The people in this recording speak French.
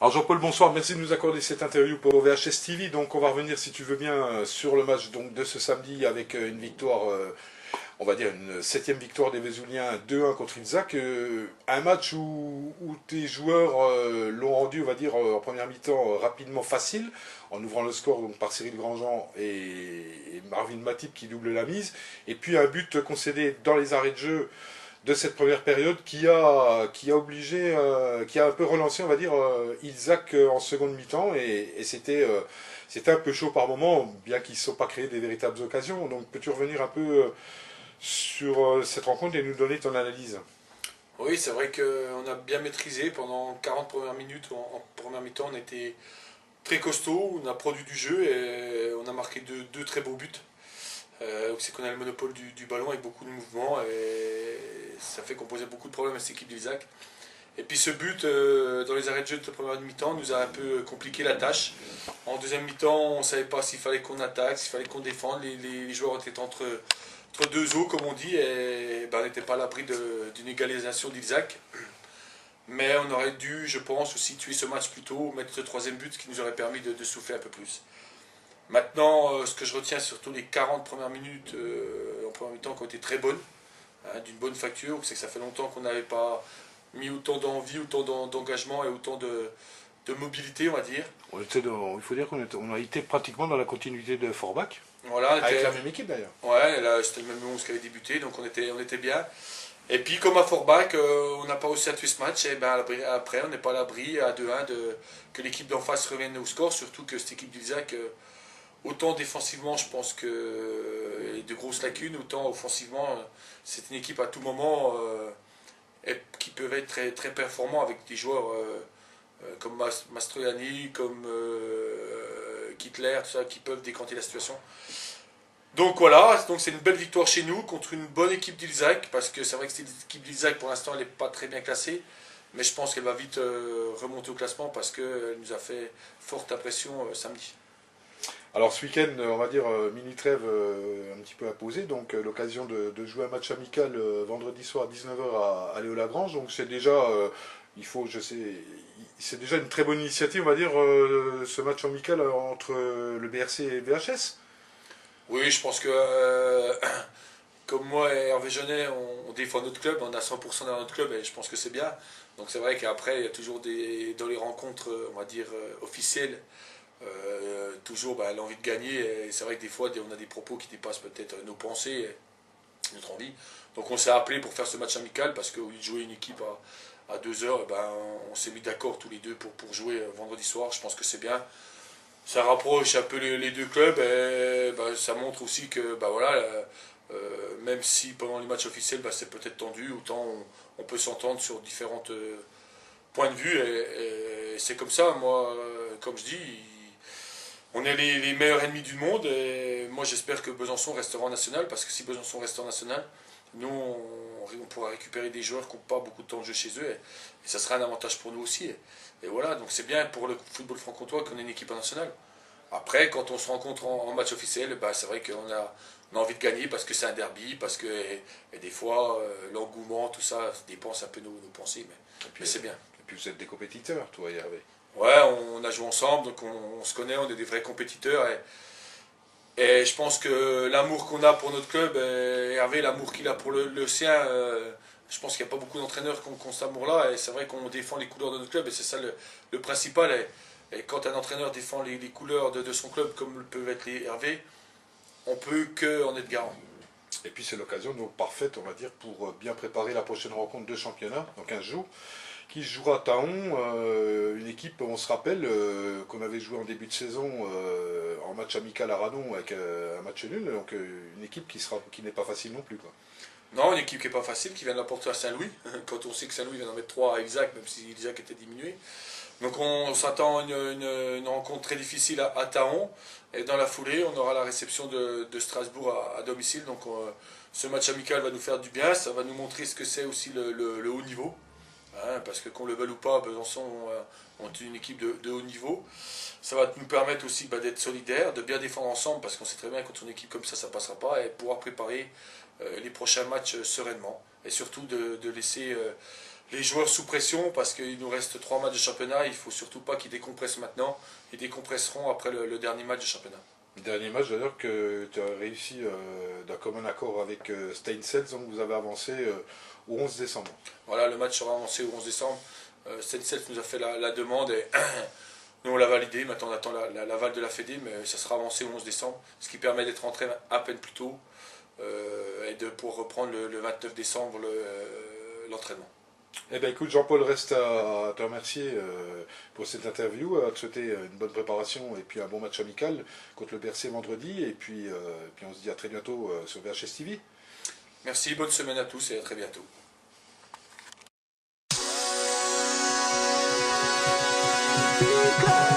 Alors Jean-Paul, bonsoir, merci de nous accorder cette interview pour VHS TV. Donc on va revenir, si tu veux bien, sur le match donc, de ce samedi avec une victoire, on va dire une 7e victoire des Vésuliens 2-1 contre Ilzac. Un match où tes joueurs l'ont rendu, on va dire, en première mi-temps rapidement facile, en ouvrant le score donc, par Cyril Grandjean et Marvin Matip qui double la mise. Et puis un but concédé dans les arrêts de jeu de cette première période qui a obligé, qui a un peu relancé, on va dire, Ilzac en seconde mi-temps et c'était un peu chaud par moment, bien qu'ils ne se sont pas créés des véritables occasions. Donc peux-tu revenir un peu sur cette rencontre et nous donner ton analyse? Oui, c'est vrai qu'on a bien maîtrisé pendant 40 premières minutes. En première mi-temps, on était très costaud, on a produit du jeu et on a marqué deux très beaux buts. C'est qu'on a le monopole du ballon avec beaucoup de mouvements et ça fait qu'on posait beaucoup de problèmes à cette équipe d'Ilzac. Et puis ce but dans les arrêts de jeu de la première mi-temps nous a un peu compliqué la tâche. En deuxième mi-temps, on ne savait pas s'il fallait qu'on attaque, s'il fallait qu'on défende. Les joueurs étaient entre deux eaux, comme on dit, et on n'était pas à l'abri d'une égalisation d'Ilzac. Mais on aurait dû, je pense, aussi tuer ce match plus tôt, mettre ce troisième but, ce qui nous aurait permis de souffler un peu plus. Maintenant, ce que je retiens, surtout les 40 premières minutes en première mi-temps qui ont été très bonnes, hein, d'une bonne facture, c'est que ça fait longtemps qu'on n'avait pas mis autant d'envie, autant d'engagement et autant de mobilité, on va dire. Il faut dire qu'on a été pratiquement dans la continuité de Forbach, Voilà, avec la même équipe d'ailleurs. Ouais, là c'était le même 11 qui avait débuté, donc on était bien. Et puis comme à Forbach, on n'a pas réussi à tuer ce match, et ben après on n'est pas à l'abri à 2-1 que l'équipe d'en face revienne au score, surtout que cette équipe d'Ilzac, autant défensivement je pense que il y a de grosses lacunes, autant offensivement c'est une équipe à tout moment qui peuvent être très, très performants avec des joueurs comme Mastroianni, comme Kittler, tout ça, qui peuvent décanter la situation. Donc voilà, donc c'est une belle victoire chez nous contre une bonne équipe d'Ilzac, parce que c'est vrai que cette équipe d'Ilzac pour l'instant elle n'est pas très bien classée, mais je pense qu'elle va vite remonter au classement parce qu'elle nous a fait forte impression samedi. Alors ce week-end, on va dire mini-trêve un petit peu imposée, donc l'occasion de jouer un match amical vendredi soir à 19h à Léo-Lagrange, donc c'est déjà, c'est déjà une très bonne initiative, on va dire, ce match amical entre le BRC et le VHS. Oui, je pense que comme moi et Hervé Jeunet, on défend notre club, on a 100% dans notre club et je pense que c'est bien. Donc c'est vrai qu'après, il y a toujours dans les rencontres, on va dire, officielles, toujours l'envie de gagner. Et c'est vrai que des fois, on a des propos qui dépassent peut-être nos pensées, notre envie. Donc on s'est appelé pour faire ce match amical parce qu'au lieu de jouer une équipe à 2 heures, on s'est mis d'accord tous les deux pour jouer vendredi soir. Je pense que c'est bien. Ça rapproche un peu les deux clubs et ça montre aussi que voilà, même si pendant les matchs officiels c'est peut-être tendu, autant on peut s'entendre sur différents points de vue et c'est comme ça. Moi, comme je dis, on est les meilleurs ennemis du monde et moi j'espère que Besançon restera en national parce que si Besançon reste en national, nous on pourra récupérer des joueurs qui n'ont pas beaucoup de temps de jeu chez eux et ça sera un avantage pour nous aussi. Et voilà, donc c'est bien pour le football franc-comtois qu'on ait une équipe nationale. Après, quand on se rencontre en match officiel, c'est vrai qu'on a envie de gagner parce que c'est un derby, parce que et des fois l'engouement, tout ça dépense un peu nos pensées, mais c'est bien. Et puis vous êtes des compétiteurs, toi et Hervé. Ouais, on a joué ensemble, donc on se connaît, on est des vrais compétiteurs. Et je pense que l'amour qu'on a pour notre club, et Hervé, l'amour qu'il a pour le sien, je pense qu'il n'y a pas beaucoup d'entraîneurs qui ont cet amour-là. Et c'est vrai qu'on défend les couleurs de notre club, et c'est ça le principal. Et quand un entraîneur défend les couleurs de son club, comme le peuvent être les Hervé, on peut qu'en être garant. Et puis c'est l'occasion donc parfaite, on va dire, pour bien préparer la prochaine rencontre de championnat, dans 15 jours, qui se jouera à Taon, une équipe, on se rappelle, qu'on avait joué en début de saison en match amical à Radon avec un match nul, donc une équipe qui n'est pas facile non plus, quoi. Non, une équipe qui n'est pas facile, qui vient de l'emporter à Saint-Louis, quand on sait que Saint-Louis vient d'en mettre 3 à Ilzac, même si Ilzac était diminué. Donc on s'attend à une rencontre très difficile à Taon. Et dans la foulée, on aura la réception de Strasbourg à domicile. Donc ce match amical va nous faire du bien. Ça va nous montrer ce que c'est aussi le haut niveau. Hein, parce que qu'on le veuille ou pas, Besançon ont une équipe de haut niveau. Ça va nous permettre aussi d'être solidaires, de bien défendre ensemble. Parce qu'on sait très bien que contre une équipe comme ça ne passera pas. Et pouvoir préparer les prochains matchs sereinement. Et surtout de laisser les joueurs sous pression parce qu'il nous reste 3 matchs de championnat. Il ne faut surtout pas qu'ils décompressent maintenant. Ils décompresseront après le dernier match de championnat. Dernier match d'ailleurs que tu as réussi d'un commun accord avec Steinsels, donc vous avez avancé au 11 décembre. Voilà, le match sera avancé au 11 décembre. Steinsels nous a fait la demande et nous on l'a validé. Maintenant on attend l'aval de la Fédé, mais ça sera avancé au 11 décembre, ce qui permet d'être rentré à peine plus tôt et de pouvoir reprendre le 29 décembre l'entraînement. Eh bien écoute Jean-Paul, reste à te remercier pour cette interview, à te souhaiter une bonne préparation et puis un bon match amical contre le BRC vendredi et puis on se dit à très bientôt sur VHS TV. Merci, bonne semaine à tous et à très bientôt. Because